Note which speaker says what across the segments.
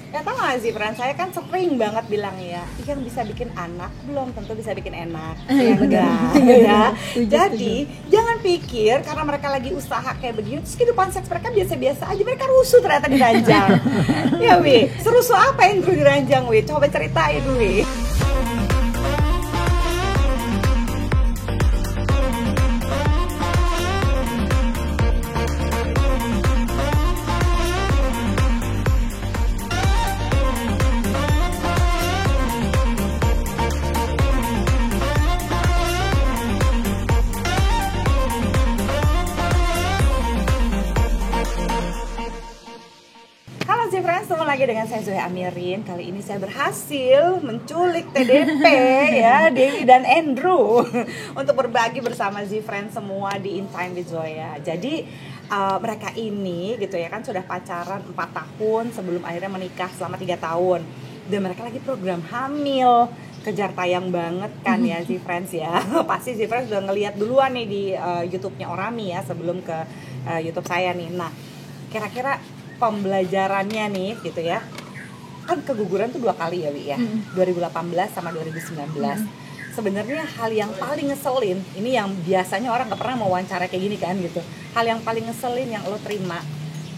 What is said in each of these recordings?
Speaker 1: Ya tau gak sih, Fran, saya kan sering banget bilang ya, yang bisa bikin anak belum tentu bisa bikin enak. Ya enggak, ya. Jadi jangan pikir karena mereka lagi usaha kayak begini, terus kehidupan seks mereka biasa-biasa aja, mereka rusuh ternyata di ranjang. Ya Wi, serusuh apa yang di ranjang Wi? Coba ceritain Wi. Ketemu lagi dengan saya Zoe Amirin. Kali ini saya berhasil menculik TDP ya, Dewi dan Andrew untuk berbagi bersama Z-Friends semua di In Time with Zoya. Jadi mereka ini gitu ya kan sudah pacaran 4 tahun sebelum akhirnya menikah selama 3 tahun. Dan mereka lagi program hamil. Kejar tayang banget kan ya Z-Friends ya. Pasti Z-Friends udah ngeliat duluan nih di YouTube-nya Orami ya sebelum ke YouTube saya nih. Nah, kira-kira pembelajarannya nih gitu ya, kan keguguran tuh 2 kali ya Wi ya, 2018 sama 2019. Sebenarnya hal yang paling ngeselin, ini yang biasanya orang gak pernah mau wawancara kayak gini kan gitu, hal yang paling ngeselin yang lo terima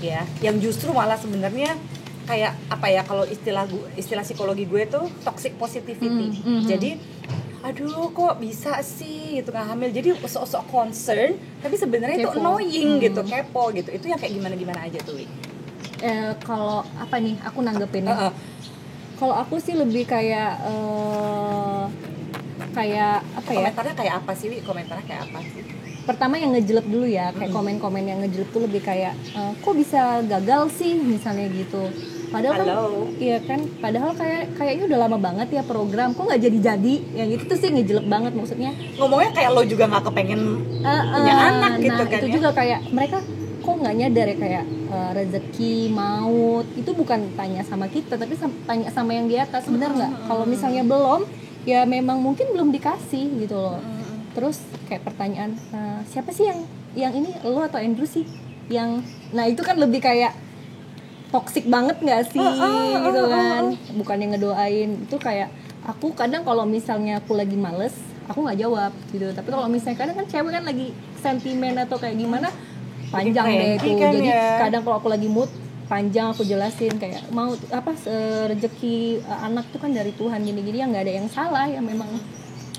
Speaker 1: ya, yang justru malah sebenarnya kayak apa ya, kalau istilah psikologi gue tuh toxic positivity. Jadi aduh kok bisa sih gitu kan hamil, jadi sok-sok concern tapi sebenarnya itu annoying gitu, kepo gitu. Itu yang kayak gimana aja tuh Wi?
Speaker 2: Kalau apa nih aku nanggepinnya, kalau aku sih lebih kayak apa ya,
Speaker 1: komentarnya kayak apa sih Wi? Komentarnya kayak apa sih?
Speaker 2: Pertama yang ngejelek dulu ya, kayak komen-komen yang ngejelek tuh lebih kayak kok bisa gagal sih misalnya gitu. Padahal kan, iya kan, padahal kayaknya udah lama banget ya program, kok nggak jadi ya gitu tuh sih ngejelek banget maksudnya.
Speaker 1: Ngomongnya kayak lo juga nggak kepengen punya anak gitu kan. Itu
Speaker 2: ya? Juga kayak mereka kok nggak nyadar ya kayak rezeki, maut itu bukan tanya sama kita tapi tanya sama yang di atas, benar nggak? Kalau misalnya belum, ya memang mungkin belum dikasih gitu loh. Terus kayak pertanyaan siapa sih yang ini, lo atau Andrew sih yang, nah itu kan lebih kayak toksik banget nggak sih gitu kan, bukannya ngedoain. Itu kayak aku kadang kalau misalnya aku lagi males aku nggak jawab gitu, tapi kalau misalnya kadang kan cewek kan lagi sentimen atau kayak gimana panjang deh itu kan, jadi ya. Kadang kalau aku lagi mood panjang aku jelasin kayak mau apa, rezeki anak tuh kan dari Tuhan gini-gini, ya nggak ada yang salah, ya memang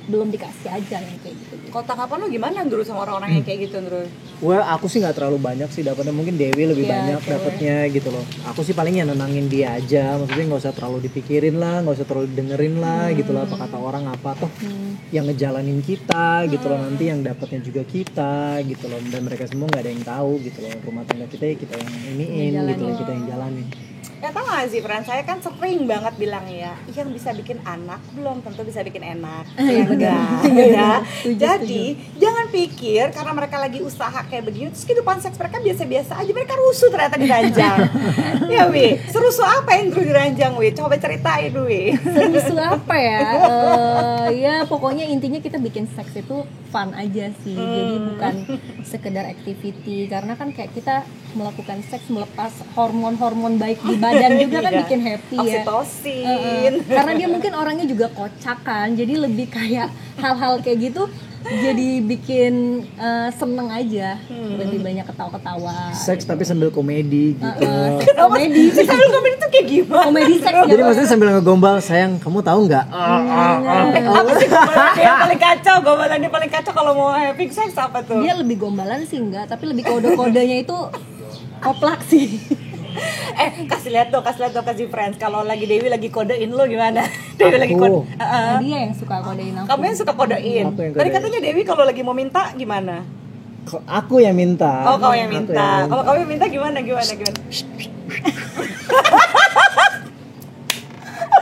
Speaker 2: belum dikasih aja yang kayak gitu.
Speaker 1: Kontak apa lo gimana Andrew sama orang-orang yang kayak gitu Andrew?
Speaker 3: Well, aku sih nggak terlalu banyak sih dapatnya, mungkin Dewi lebih banyak dapatnya gitu loh. Aku sih palingnya nenangin dia aja, maksudnya nggak usah terlalu dipikirin lah, nggak usah terlalu dengerin lah gitu loh, apa kata orang apa toh yang ngejalanin kita gitu loh, nanti yang dapatnya juga kita gitu loh, dan mereka semua nggak ada yang tahu gitu loh, rumah tangga kita ya kita yang iniin gitu loh, kita yang jalanin.
Speaker 1: Ya tau gak sih Fran, saya kan sering banget bilang ya, yang bisa bikin anak belum tentu bisa bikin enak. Ya enggak ya. Jadi jangan pikir karena mereka lagi usaha kayak begini, terus kehidupan seks mereka biasa-biasa aja, mereka rusuh ternyata di ranjang. Ya Wi, serusuh apa yang di ranjang Wi? Coba ceritain Wi.
Speaker 2: Serusuh apa ya? Ya pokoknya intinya kita bikin seks itu fun aja sih. Jadi bukan sekedar activity, karena kan kayak kita melakukan seks melepas hormon-hormon baik di badan juga kan bikin happy ya.
Speaker 1: Oksitosin.
Speaker 2: Karena dia mungkin orangnya juga kocak kan, jadi lebih kayak hal-hal kayak gitu jadi bikin seneng aja, lebih banyak ketawa-ketawa.
Speaker 3: Seks tapi sambil komedi gitu.
Speaker 2: Komedi
Speaker 1: itu kayak gimana?
Speaker 2: Komedi seks.
Speaker 3: Jadi maksudnya sambil ngegombal, sayang kamu tahu nggak?
Speaker 1: Apa sih gombalan yang paling kacau? Gombalan yang paling kacau kalau mau having sex apa tuh?
Speaker 2: Dia lebih gombalan sih enggak, tapi lebih kode-kodenya itu koplak sih.
Speaker 1: Kasih lihat tuh ke Z-Friends. Kalau lagi Dewi lagi kodein lo gimana? Dewi lagi kode.
Speaker 2: Dia yang suka kodein aku.
Speaker 1: Kamu yang suka kodein. Tadi katanya Dewi kalau lagi mau minta gimana?
Speaker 3: Aku yang minta.
Speaker 1: Oh, kau yang minta. Kalau kau yang minta gimana?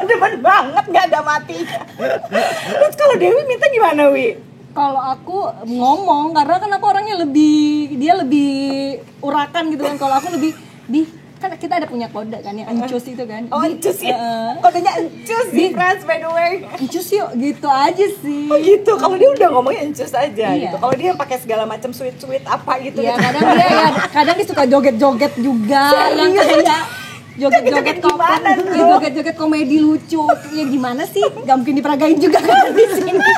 Speaker 1: Demen banget, nggak ada matinya. Terus kalau Dewi minta gimana Wi?
Speaker 2: Kalau aku ngomong, karena kan aku orangnya dia lebih urakan gitu kan. Kalau aku lebih kan kita ada punya kode kan ya, encus itu kan.
Speaker 1: Oh, encus ya. Kodenya encus di France by the way.
Speaker 2: Encus yuk, gitu aja sih.
Speaker 1: Oh gitu. Kalau dia udah ngomongnya encus aja gitu. Kalau dia pakai segala macam sweet apa gitu.
Speaker 2: Ya, kadang dia suka joget-joget juga.
Speaker 1: Yang kayak
Speaker 2: joget-joget
Speaker 1: gimana
Speaker 2: komedi,
Speaker 1: tuh?
Speaker 2: joget-joget komedi lucu. Ya gimana sih? Gak mungkin diperagain juga kan di sini.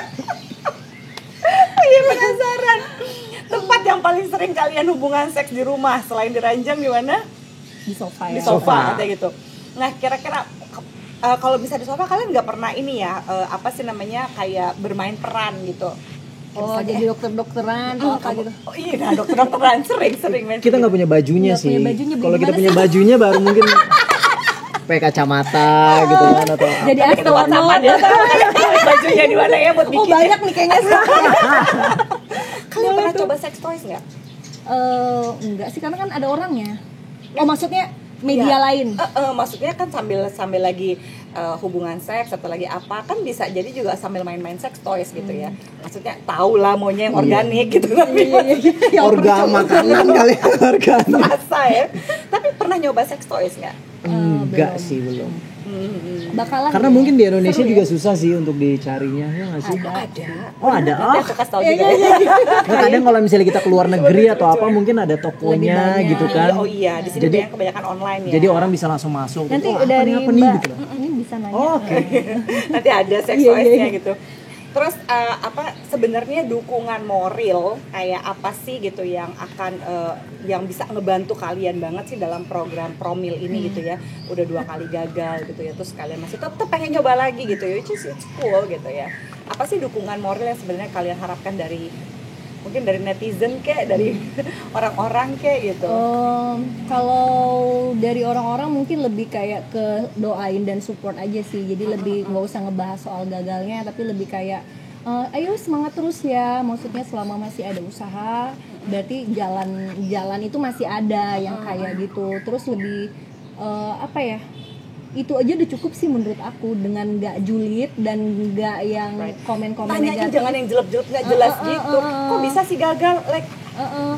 Speaker 1: Iya, penasaran. Tempat yang paling sering kalian hubungan seks di rumah selain di ranjang di mana?
Speaker 2: Di sofa
Speaker 1: Di
Speaker 2: ya.
Speaker 1: sofa kayak gitu. Nah, kira-kira kalau bisa di sofa kalian nggak pernah ini ya, apa sih namanya, kayak bermain peran gitu?
Speaker 2: Oh,
Speaker 1: Misalnya,
Speaker 2: jadi dokter-dokteran atau apa gitu.
Speaker 1: oh iya, nah, dokter-dokteran sering main
Speaker 3: Kita nggak
Speaker 1: gitu.
Speaker 3: punya bajunya
Speaker 2: Nggak
Speaker 3: sih.
Speaker 2: punya bajunya,
Speaker 3: Kalau kita
Speaker 2: gimana
Speaker 3: punya
Speaker 2: sih?
Speaker 3: bajunya baru mungkin pakai kacamata gitu kan atau
Speaker 2: Jadi
Speaker 1: Kita WhatsApp-an ya, bajunya di mana ya buat
Speaker 2: Oh,
Speaker 1: bikin.
Speaker 2: banyak nih kayaknya sekarang.
Speaker 1: Kalian pernah coba sex toys nggak?
Speaker 2: Enggak sih, karena kan ada orangnya. Oh, maksudnya media
Speaker 1: Iya.
Speaker 2: lain.
Speaker 1: Maksudnya kan sambil lagi hubungan seks atau lagi apa, kan bisa jadi juga sambil main-main sex toys gitu ya. Maksudnya tahu lah maunya yang organik gitu kan.
Speaker 3: organ makanan kali ya, organ.
Speaker 1: Rasa ya. Tapi pernah nyoba sex toys nggak?
Speaker 3: Enggak
Speaker 2: belum.
Speaker 3: sih belum.
Speaker 2: Bakalan.
Speaker 3: Karena
Speaker 2: ya.
Speaker 3: mungkin di Indonesia
Speaker 2: Seru ya?
Speaker 3: juga susah sih untuk dicarinya ya nggak sih?
Speaker 1: Ada.
Speaker 3: Oh ada.
Speaker 1: Nanti
Speaker 3: Oh.
Speaker 1: aku kasih tahu juga ya.
Speaker 3: Nah, kadang kalau misalnya kita keluar negeri atau apa mungkin ada
Speaker 2: Lebih
Speaker 3: tokonya
Speaker 2: banyak.
Speaker 3: gitu kan.
Speaker 1: Oh iya, di sini
Speaker 3: Jadi
Speaker 1: kebanyakan online ya.
Speaker 3: jadi orang bisa langsung masuk.
Speaker 2: Nanti
Speaker 3: Oh, apa
Speaker 2: dari
Speaker 3: nih, apa nih
Speaker 2: Mbak
Speaker 3: gitu loh.
Speaker 2: ini bisa nanya.
Speaker 3: Oh, oke.
Speaker 1: nanti ada sex
Speaker 2: Iya,
Speaker 1: toys-nya
Speaker 2: iya.
Speaker 1: gitu. Terus apa sebenarnya dukungan moral kayak apa sih gitu yang akan yang bisa ngebantu kalian banget sih dalam program Promil ini gitu ya. Udah 2 kali gagal gitu ya, terus kalian masih tetap pengen coba lagi gitu ya, which is it's cool gitu ya. Apa sih dukungan moral yang sebenarnya kalian harapkan dari mungkin dari netizen kayak dari orang-orang kayak gitu?
Speaker 2: Kalau dari orang-orang mungkin lebih kayak ke doain dan support aja sih. Jadi lebih nggak usah ngebahas soal gagalnya, tapi lebih kayak ayo semangat terus ya. Maksudnya selama masih ada usaha, berarti jalan itu masih ada yang kayak gitu. Terus lebih apa ya? Itu aja udah cukup sih menurut aku, dengan nggak julid dan nggak yang komen-komen
Speaker 1: Tanyain
Speaker 2: negatif.
Speaker 1: jangan yang jelek-jelek nggak jelas gitu. Kok bisa sih gagal? Like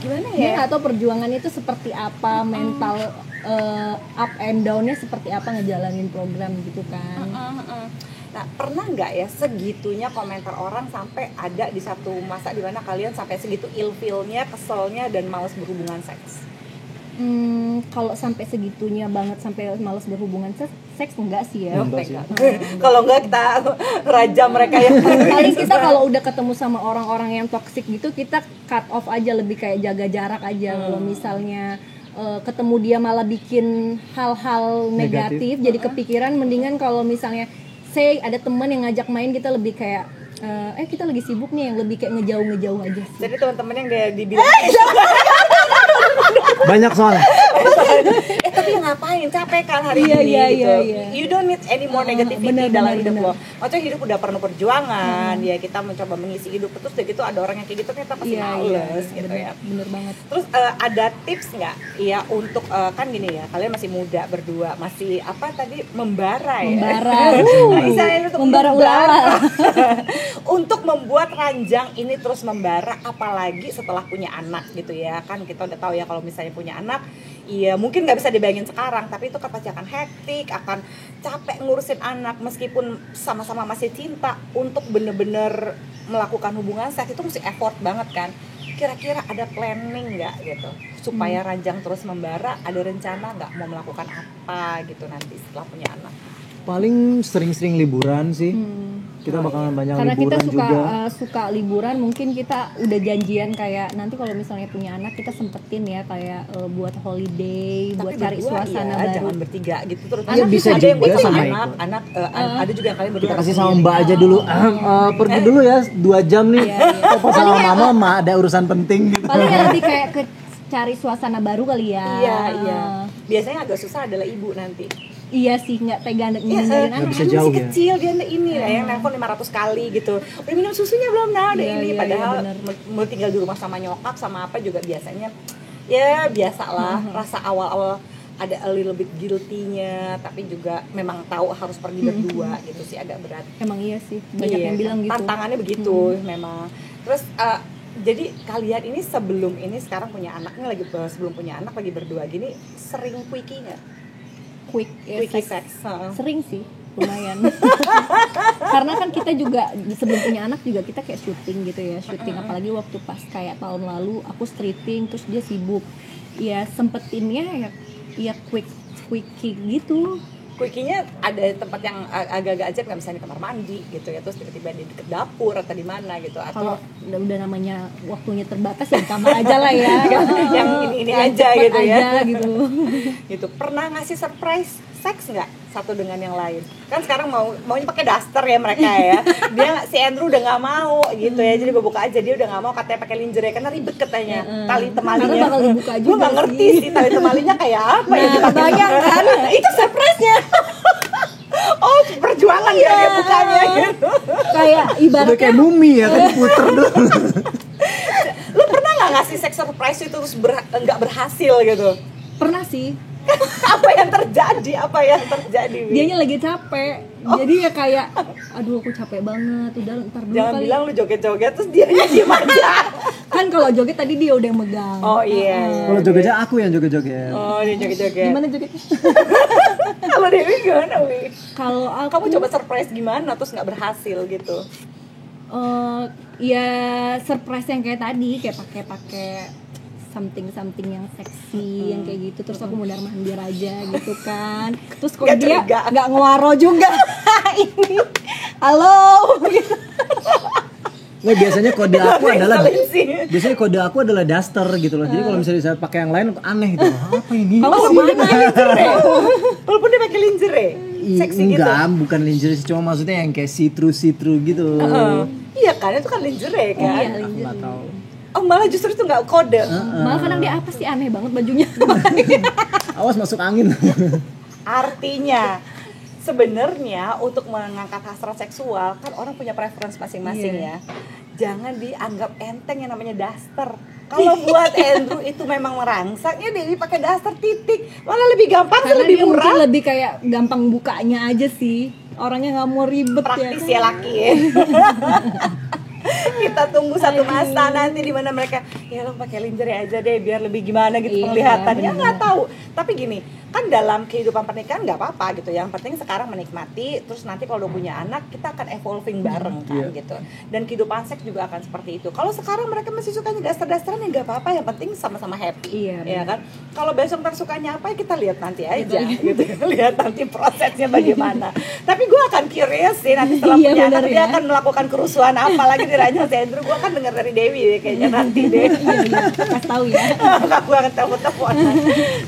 Speaker 1: gimana
Speaker 2: Dia
Speaker 1: ya?
Speaker 2: nggak tahu perjuangan itu seperti apa, mental up and down-nya seperti apa ngejalanin program gitu kan.
Speaker 1: Nah, pernah nggak ya segitunya komentar orang sampai ada di satu masa di mana kalian sampai segitu ilfilnya, keselnya dan malas berhubungan seks?
Speaker 2: Kalau sampai segitunya banget sampai malas berhubungan seks enggak sih ya.
Speaker 3: Enggak sih.
Speaker 1: Kalau nggak kita rajam mereka ya.
Speaker 2: Paling kita kalau udah ketemu sama orang-orang yang toksik gitu, kita cut off aja, lebih kayak jaga jarak aja. Kalau misalnya ketemu dia malah bikin hal-hal negatif, jadi kepikiran, mendingan kalau misalnya ada teman yang ngajak main, kita lebih kayak kita lagi sibuk nih, yang lebih kayak ngejauh aja sih.
Speaker 1: Jadi teman-teman yang kayak dibilang
Speaker 3: Banyak soalnya.
Speaker 1: tapi ngapain, capek kan hari
Speaker 2: Iya,
Speaker 1: ini
Speaker 2: iya,
Speaker 1: gitu.
Speaker 2: iya.
Speaker 1: You don't need any more negativity
Speaker 2: benar,
Speaker 1: dalam
Speaker 2: benar,
Speaker 1: hidup
Speaker 2: benar.
Speaker 1: lo. Maksudnya hidup udah penuh perjuangan, ya kita mencoba mengisi hidup, terus udah gitu ada orang yang kayak gitu kita pasti males gitu ya.
Speaker 2: Bener banget.
Speaker 1: Terus ada tips nggak ya untuk kan gini ya, kalian masih muda berdua, masih apa tadi membara ya.
Speaker 2: Membara.
Speaker 1: Nah, misalnya untuk
Speaker 2: Membara ulala.
Speaker 1: untuk membuat ranjang ini terus membara, apalagi setelah punya anak gitu ya. Kan kita udah tahu ya kalau misalnya punya anak, iya mungkin nggak bisa dibayangin sekarang, tapi itu kan pasti akan hektik, akan capek ngurusin anak meskipun sama-sama masih cinta. Untuk bener-bener melakukan hubungan seks itu mesti effort banget kan. Kira-kira ada planning nggak gitu supaya ranjang terus membara? Ada rencana nggak mau melakukan apa gitu nanti setelah punya anak?
Speaker 3: Paling sering-sering liburan sih. Kita bakalan banyak
Speaker 2: Karena kita
Speaker 3: liburan
Speaker 2: suka
Speaker 3: juga.
Speaker 2: suka liburan, mungkin kita udah janjian kayak nanti kalau misalnya punya anak kita sempetin ya kayak buat holiday, buat cari
Speaker 1: berdua,
Speaker 2: suasana
Speaker 1: iya,
Speaker 2: baru.
Speaker 1: jangan bertiga gitu terus.
Speaker 3: Iya, bisa
Speaker 1: ada yang
Speaker 3: juga
Speaker 1: buat
Speaker 3: sama
Speaker 1: anak,
Speaker 3: ikut.
Speaker 1: ada juga yang kalian berdua.
Speaker 3: Kita kasih sama Mbak aja dulu. Pergi dulu ya 2 jam nih. Apa sama Mama mah ada urusan penting gitu.
Speaker 2: Paling yang lebih kayak ke cari suasana baru kali ya.
Speaker 1: Iya. Biasanya agak susah adalah ibu nanti.
Speaker 2: Iya sih, nggak tega ninggalin
Speaker 1: Iya,
Speaker 2: anak.
Speaker 3: bisa
Speaker 1: masih
Speaker 3: jauh ya.
Speaker 1: kecil dia ini lah yang nelpon 500 kali gitu. Udah minum susunya belum? Nah, udah
Speaker 2: Iya,
Speaker 1: ini.
Speaker 2: iya,
Speaker 1: Padahal
Speaker 2: iya, benar.
Speaker 1: mau tinggal di rumah sama nyokap sama apa juga biasanya ya biasalah rasa awal-awal ada a little bit guilty-nya, tapi juga memang tahu harus pergi berdua gitu sih, agak berat.
Speaker 2: Emang iya sih, banyak yang bilang gitu.
Speaker 1: Tantangannya begitu memang. Terus jadi kalian ini sebelum ini sekarang punya anak, ini lagi sebelum punya anak lagi berdua gini sering quickie nggak? Quickie sex.
Speaker 2: Sering sih, lumayan. Karena kan kita juga sebelum punya anak juga kita kayak syuting gitu ya, syuting apalagi waktu pas kayak tahun lalu aku stripping terus dia sibuk. Ya sempetinnya ya quick quickie gitu.
Speaker 1: Quickie-nya ada tempat yang agak-agak ajaib nggak, misalnya di kamar mandi gitu ya, terus tiba-tiba di deket dapur atau di mana gitu,
Speaker 2: Kalau
Speaker 1: atau
Speaker 2: udah namanya waktunya terbatas ya di kamar aja lah ya.
Speaker 1: yang ini
Speaker 2: Yang
Speaker 1: aja
Speaker 2: cepet
Speaker 1: gitu ya.
Speaker 2: aja, gitu.
Speaker 1: Gitu. Pernah ngasih surprise seks nggak satu dengan yang lain? Kan sekarang maunya pakai daster ya mereka ya. Dia si Andrew udah nggak mau gitu ya. Jadi gue buka aja, dia udah nggak mau katanya pakai lingerie karena ribet katanya. Tali temalinya.
Speaker 2: Karena bakal dibuka
Speaker 1: Gue
Speaker 2: juga
Speaker 1: nggak ngerti
Speaker 2: sih.
Speaker 1: sih tali temalinya kayak apa ya.
Speaker 2: Nah,
Speaker 1: dipakai.
Speaker 2: kebayang kan? Itu surprise-nya.
Speaker 1: Oh, perjuangan ya dia bukanya gitu.
Speaker 2: Kayak
Speaker 3: Udah
Speaker 2: ibaratnya
Speaker 3: kayak mumi ya kan, puter dulu.
Speaker 1: Lu pernah nggak ngasih sex surprise itu terus nggak berhasil gitu?
Speaker 2: pernah sih.
Speaker 1: Apa yang terjadi? Wi?
Speaker 2: Dianya lagi capek. Jadi ya kayak aduh aku capek banget. Udah ntar dulu
Speaker 1: Jangan
Speaker 2: kali.
Speaker 1: bilang lu joget-joget terus dia diem aja.
Speaker 2: Kan kalau joget tadi dia udah yang megang.
Speaker 1: Oh iya.
Speaker 3: Kalau joget-joget aku yang joget-joget.
Speaker 1: Oh dia joget-joget.
Speaker 2: Gimana jogetnya?
Speaker 1: Kalau Dewi gimana Wi?
Speaker 2: Kalau aku
Speaker 1: Kamu coba surprise gimana terus nggak berhasil gitu?
Speaker 2: ya surprise yang kayak tadi, kayak pakai something yang seksi yang kayak gitu, terus aku mundar mandir aja gitu kan, terus kok
Speaker 1: Nggak
Speaker 2: dia
Speaker 1: curiga.
Speaker 2: nggak ngewaro juga. Ini halo gitu.
Speaker 3: Nggak, biasanya kode aku adalah
Speaker 1: Ngeselin sih.
Speaker 3: biasanya kode aku adalah daster gitu loh. Jadi kalau misalnya saya pakai yang lain aneh gitu. Apa ini?
Speaker 2: Kamu kemana?
Speaker 1: Walaupun dia pakai lingerie, seksi gitu.
Speaker 3: Enggak, bukan lingerie sih, cuma maksudnya yang kayak see-through gitu.
Speaker 1: Iya kan, itu kan lingerie kan.
Speaker 2: Iya,
Speaker 3: Aku
Speaker 2: lingerie.
Speaker 3: nggak tahu.
Speaker 1: Oh malah justru itu nggak kode.
Speaker 2: Malah kadang dia apa sih, aneh banget bajunya.
Speaker 3: Awas masuk angin.
Speaker 1: Artinya sebenarnya untuk mengangkat hasrat seksual kan orang punya preference masing-masing ya. Jangan dianggap enteng yang namanya daster. Kalau buat Andrew itu memang merangsaknya Dewi pakai daster titik. Malah lebih gampang,
Speaker 2: Karena
Speaker 1: lebih
Speaker 2: dia mungkin
Speaker 1: murah.
Speaker 2: lebih kayak gampang bukanya aja sih. Orangnya nggak mau ribet
Speaker 1: Praktis
Speaker 2: ya.
Speaker 1: ya laki ya. Kita tunggu satu masa nanti di mana mereka ya lo pakai lingerie aja deh biar lebih gimana gitu
Speaker 2: Iya,
Speaker 1: penglihatannya,
Speaker 2: bener.
Speaker 1: nggak tahu. Tapi gini kan dalam kehidupan pernikahan nggak apa-apa gitu, yang penting sekarang menikmati, terus nanti kalau udah punya anak kita akan evolving bareng kan gitu, dan kehidupan seks juga akan seperti itu. Kalau sekarang mereka masih sukanya daster-dasteran ya nggak apa-apa, yang penting sama-sama happy.
Speaker 2: Iya,
Speaker 1: Ya kan, kalau besok ntar sukanya apa ya kita lihat nanti aja gitu. Lihat nanti prosesnya bagaimana. Tapi gue akan curious sih nanti setelah
Speaker 2: Iya,
Speaker 1: punya anak
Speaker 2: bener
Speaker 1: dia
Speaker 2: ya.
Speaker 1: akan melakukan kerusuhan apa lagi di Raja Andrew. Gue akan dengar dari Dewi deh kayaknya nanti deh.
Speaker 2: Kasih tahu ya.
Speaker 1: Aku akan telepon.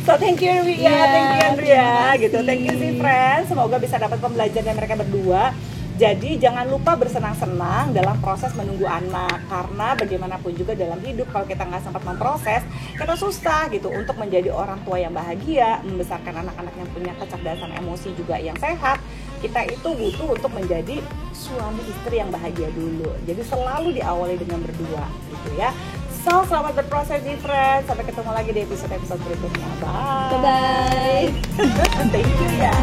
Speaker 1: So thank you Wi ya,
Speaker 2: Iya,
Speaker 1: thank you Andrea gitu.
Speaker 2: kasih.
Speaker 1: Thank you sih friends. Semoga bisa dapat pembelajaran dari mereka berdua. Jadi jangan lupa bersenang-senang dalam proses menunggu anak, karena bagaimanapun juga dalam hidup kalau kita nggak sempat memproses, kita susah gitu untuk menjadi orang tua yang bahagia, membesarkan anak-anak yang punya kecerdasan emosi juga yang sehat. Kita itu butuh untuk menjadi suami istri yang bahagia dulu. Jadi selalu diawali dengan berdua gitu ya. So selamat berproses nih friends. Sampai ketemu lagi di episode berikutnya. Bye.
Speaker 2: Bye bye.
Speaker 1: Thank you ya.